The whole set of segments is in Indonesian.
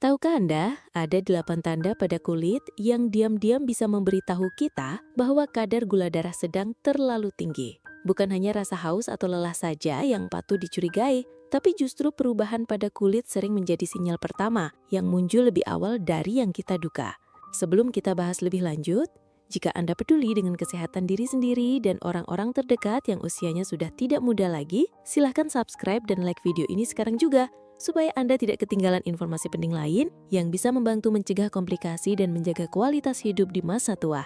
Tahukah Anda, ada 8 tanda pada kulit yang diam-diam bisa memberitahu kita bahwa kadar gula darah sedang terlalu tinggi. Bukan hanya rasa haus atau lelah saja yang patut dicurigai, tapi justru perubahan pada kulit sering menjadi sinyal pertama yang muncul lebih awal dari yang kita duga. Sebelum kita bahas lebih lanjut, jika Anda peduli dengan kesehatan diri sendiri dan orang-orang terdekat yang usianya sudah tidak muda lagi, silahkan subscribe dan like video ini sekarang juga, supaya Anda tidak ketinggalan informasi penting lain yang bisa membantu mencegah komplikasi dan menjaga kualitas hidup di masa tua.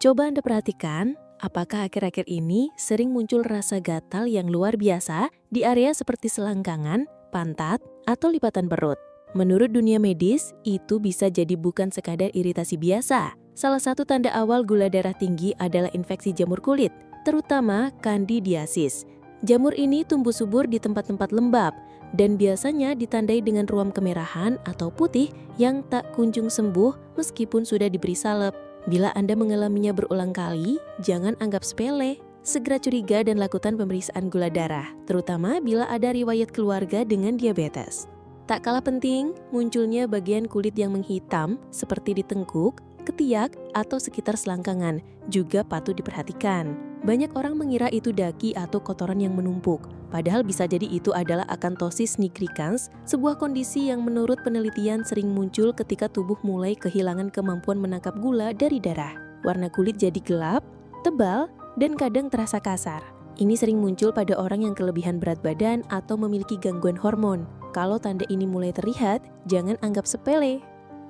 Coba Anda perhatikan, apakah akhir-akhir ini sering muncul rasa gatal yang luar biasa di area seperti selangkangan, pantat, atau lipatan perut. Menurut dunia medis, itu bisa jadi bukan sekadar iritasi biasa. Salah satu tanda awal gula darah tinggi adalah infeksi jamur kulit, terutama kandidiasis. Jamur ini tumbuh subur di tempat-tempat lembab, dan biasanya ditandai dengan ruam kemerahan atau putih yang tak kunjung sembuh meskipun sudah diberi salep. Bila Anda mengalaminya berulang kali, jangan anggap sepele. Segera curiga dan lakukan pemeriksaan gula darah, terutama bila ada riwayat keluarga dengan diabetes. Tak kalah penting, munculnya bagian kulit yang menghitam seperti di tengkuk, ketiak, atau sekitar selangkangan juga patut diperhatikan. Banyak orang mengira itu daki atau kotoran yang menumpuk, padahal bisa jadi itu adalah akanthosis nigricans, sebuah kondisi yang menurut penelitian sering muncul ketika tubuh mulai kehilangan kemampuan menangkap gula dari darah. Warna kulit jadi gelap, tebal, dan kadang terasa kasar. Ini sering muncul pada orang yang kelebihan berat badan atau memiliki gangguan hormon. Kalau tanda ini mulai terlihat, jangan anggap sepele.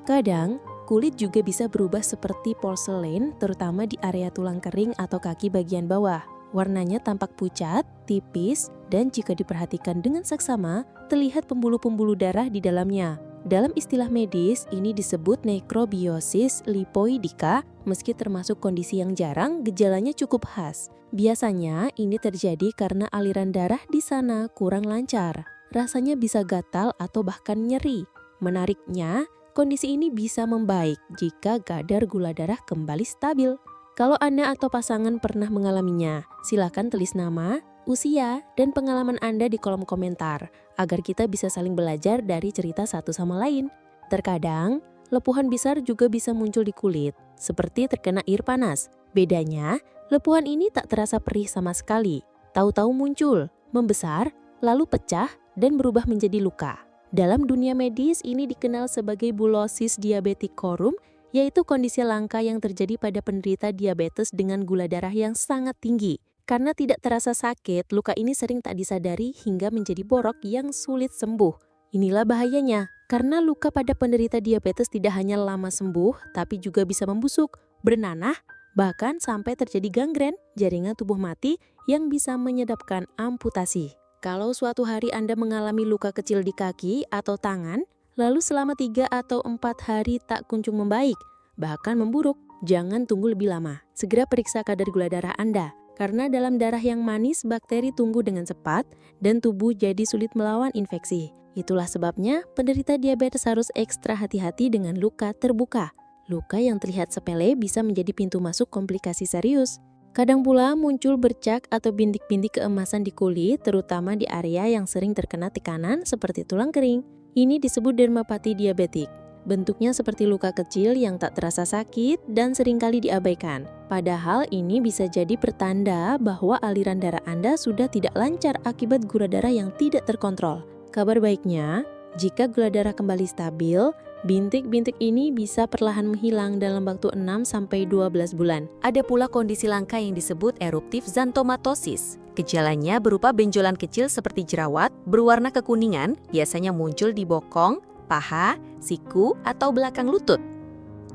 Kadang, kulit juga bisa berubah seperti porselen, terutama di area tulang kering atau kaki bagian bawah. Warnanya tampak pucat, tipis, dan jika diperhatikan dengan saksama, terlihat pembuluh-pembuluh darah di dalamnya. Dalam istilah medis, ini disebut nekrobiosis lipoidika, meski termasuk kondisi yang jarang, gejalanya cukup khas. Biasanya, ini terjadi karena aliran darah di sana kurang lancar. Rasanya bisa gatal atau bahkan nyeri. Menariknya, kondisi ini bisa membaik jika kadar gula darah kembali stabil. Kalau Anda atau pasangan pernah mengalaminya, silakan tulis nama, usia, dan pengalaman Anda di kolom komentar, agar kita bisa saling belajar dari cerita satu sama lain. Terkadang, lepuhan besar juga bisa muncul di kulit, seperti terkena air panas. Bedanya, lepuhan ini tak terasa perih sama sekali. Tahu-tahu muncul, membesar, lalu pecah, dan berubah menjadi luka. Dalam dunia medis, ini dikenal sebagai bulosis diabetikorum, yaitu kondisi langka yang terjadi pada penderita diabetes dengan gula darah yang sangat tinggi. Karena tidak terasa sakit, luka ini sering tak disadari hingga menjadi borok yang sulit sembuh. Inilah bahayanya, karena luka pada penderita diabetes tidak hanya lama sembuh, tapi juga bisa membusuk, bernanah, bahkan sampai terjadi gangren, jaringan tubuh mati yang bisa menyebabkan amputasi. Kalau suatu hari Anda mengalami luka kecil di kaki atau tangan, lalu selama 3 atau 4 hari tak kunjung membaik, bahkan memburuk, jangan tunggu lebih lama. Segera periksa kadar gula darah Anda, karena dalam darah yang manis, bakteri tumbuh dengan cepat dan tubuh jadi sulit melawan infeksi. Itulah sebabnya penderita diabetes harus ekstra hati-hati dengan luka terbuka. Luka yang terlihat sepele bisa menjadi pintu masuk komplikasi serius. Kadang pula muncul bercak atau bintik-bintik keemasan di kulit, terutama di area yang sering terkena tekanan seperti tulang kering. Ini disebut dermapati diabetik. Bentuknya seperti luka kecil yang tak terasa sakit dan seringkali diabaikan. Padahal ini bisa jadi pertanda bahwa aliran darah Anda sudah tidak lancar akibat gula darah yang tidak terkontrol. Kabar baiknya, jika gula darah kembali stabil, bintik-bintik ini bisa perlahan menghilang dalam waktu 6-12 bulan. Ada pula kondisi langka yang disebut eruptif xanthomatosis. Gejalanya berupa benjolan kecil seperti jerawat, berwarna kekuningan, biasanya muncul di bokong, paha, siku, atau belakang lutut.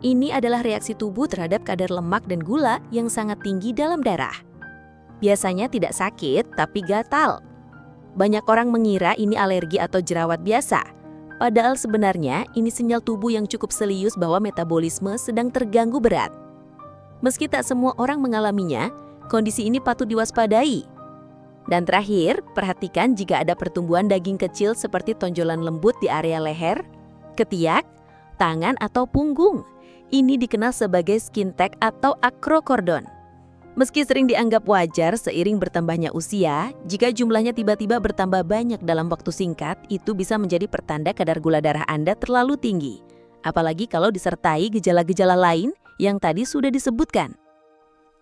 Ini adalah reaksi tubuh terhadap kadar lemak dan gula yang sangat tinggi dalam darah. Biasanya tidak sakit, tapi gatal. Banyak orang mengira ini alergi atau jerawat biasa. Padahal sebenarnya ini sinyal tubuh yang cukup serius bahwa metabolisme sedang terganggu berat. Meski tak semua orang mengalaminya, kondisi ini patut diwaspadai. Dan terakhir, perhatikan jika ada pertumbuhan daging kecil seperti tonjolan lembut di area leher, ketiak, tangan, atau punggung. Ini dikenal sebagai skin tag atau acrocordon. Meski sering dianggap wajar seiring bertambahnya usia, jika jumlahnya tiba-tiba bertambah banyak dalam waktu singkat, itu bisa menjadi pertanda kadar gula darah Anda terlalu tinggi. Apalagi kalau disertai gejala-gejala lain yang tadi sudah disebutkan.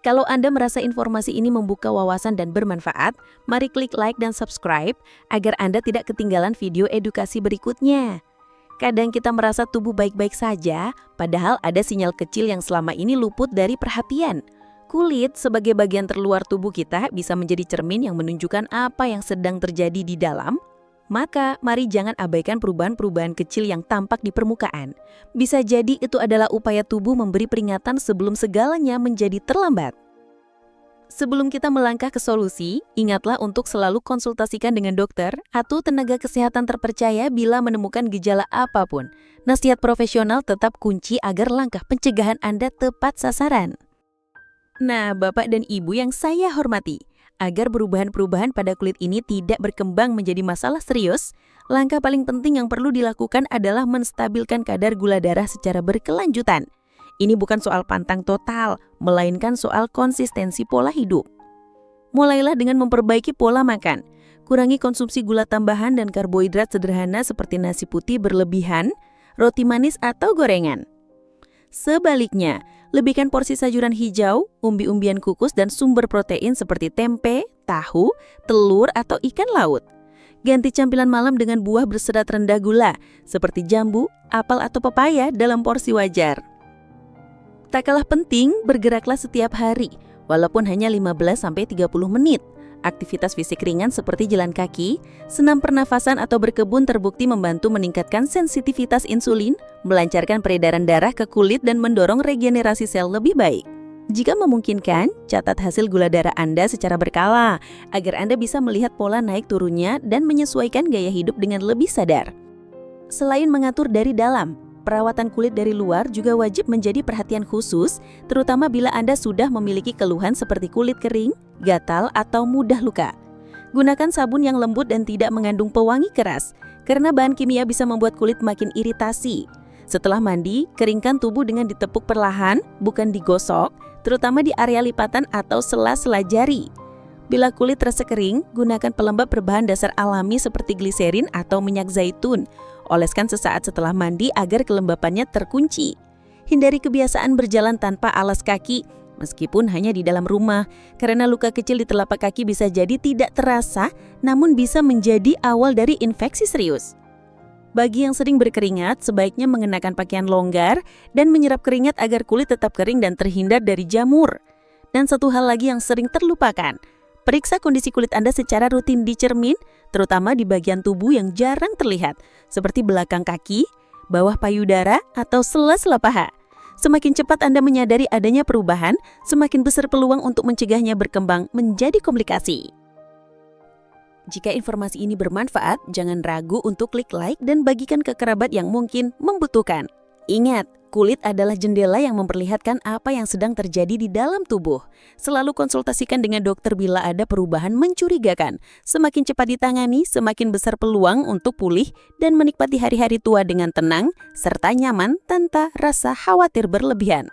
Kalau Anda merasa informasi ini membuka wawasan dan bermanfaat, mari klik like dan subscribe agar Anda tidak ketinggalan video edukasi berikutnya. Kadang kita merasa tubuh baik-baik saja, padahal ada sinyal kecil yang selama ini luput dari perhatian. Kulit sebagai bagian terluar tubuh kita bisa menjadi cermin yang menunjukkan apa yang sedang terjadi di dalam. Maka, mari jangan abaikan perubahan-perubahan kecil yang tampak di permukaan. Bisa jadi itu adalah upaya tubuh memberi peringatan sebelum segalanya menjadi terlambat. Sebelum kita melangkah ke solusi, ingatlah untuk selalu konsultasikan dengan dokter atau tenaga kesehatan terpercaya bila menemukan gejala apapun. Nasihat profesional tetap kunci agar langkah pencegahan Anda tepat sasaran. Nah, Bapak dan Ibu yang saya hormati, agar perubahan-perubahan pada kulit ini tidak berkembang menjadi masalah serius, langkah paling penting yang perlu dilakukan adalah menstabilkan kadar gula darah secara berkelanjutan. Ini bukan soal pantang total, melainkan soal konsistensi pola hidup. Mulailah dengan memperbaiki pola makan. Kurangi konsumsi gula tambahan dan karbohidrat sederhana seperti nasi putih berlebihan, roti manis atau gorengan. Sebaliknya, lebihkan porsi sayuran hijau, umbi-umbian kukus dan sumber protein seperti tempe, tahu, telur atau ikan laut. Ganti camilan malam dengan buah berserat rendah gula seperti jambu, apel atau pepaya dalam porsi wajar. Tak kalah penting, bergeraklah setiap hari, walaupun hanya 15-30 menit. Aktivitas fisik ringan seperti jalan kaki, senam pernafasan atau berkebun terbukti membantu meningkatkan sensitivitas insulin, melancarkan peredaran darah ke kulit dan mendorong regenerasi sel lebih baik. Jika memungkinkan, catat hasil gula darah Anda secara berkala, agar Anda bisa melihat pola naik turunnya dan menyesuaikan gaya hidup dengan lebih sadar. Selain mengatur dari dalam, perawatan kulit dari luar juga wajib menjadi perhatian khusus, terutama bila Anda sudah memiliki keluhan seperti kulit kering, gatal, atau mudah luka. Gunakan sabun yang lembut dan tidak mengandung pewangi keras, karena bahan kimia bisa membuat kulit makin iritasi. Setelah mandi, keringkan tubuh dengan ditepuk perlahan, bukan digosok, terutama di area lipatan atau sela-sela jari. Bila kulit terasa kering, gunakan pelembab berbahan dasar alami seperti gliserin atau minyak zaitun. Oleskan sesaat setelah mandi agar kelembapannya terkunci. Hindari kebiasaan berjalan tanpa alas kaki, meskipun hanya di dalam rumah, karena luka kecil di telapak kaki bisa jadi tidak terasa, namun bisa menjadi awal dari infeksi serius. Bagi yang sering berkeringat, sebaiknya mengenakan pakaian longgar dan menyerap keringat agar kulit tetap kering dan terhindar dari jamur. Dan satu hal lagi yang sering terlupakan, periksa kondisi kulit Anda secara rutin di cermin, terutama di bagian tubuh yang jarang terlihat, seperti belakang kaki, bawah payudara, atau sela-sela paha. Semakin cepat Anda menyadari adanya perubahan, semakin besar peluang untuk mencegahnya berkembang menjadi komplikasi. Jika informasi ini bermanfaat, jangan ragu untuk klik like dan bagikan ke kerabat yang mungkin membutuhkan. Ingat, kulit adalah jendela yang memperlihatkan apa yang sedang terjadi di dalam tubuh. Selalu konsultasikan dengan dokter bila ada perubahan mencurigakan. Semakin cepat ditangani, semakin besar peluang untuk pulih dan menikmati hari-hari tua dengan tenang serta nyaman tanpa rasa khawatir berlebihan.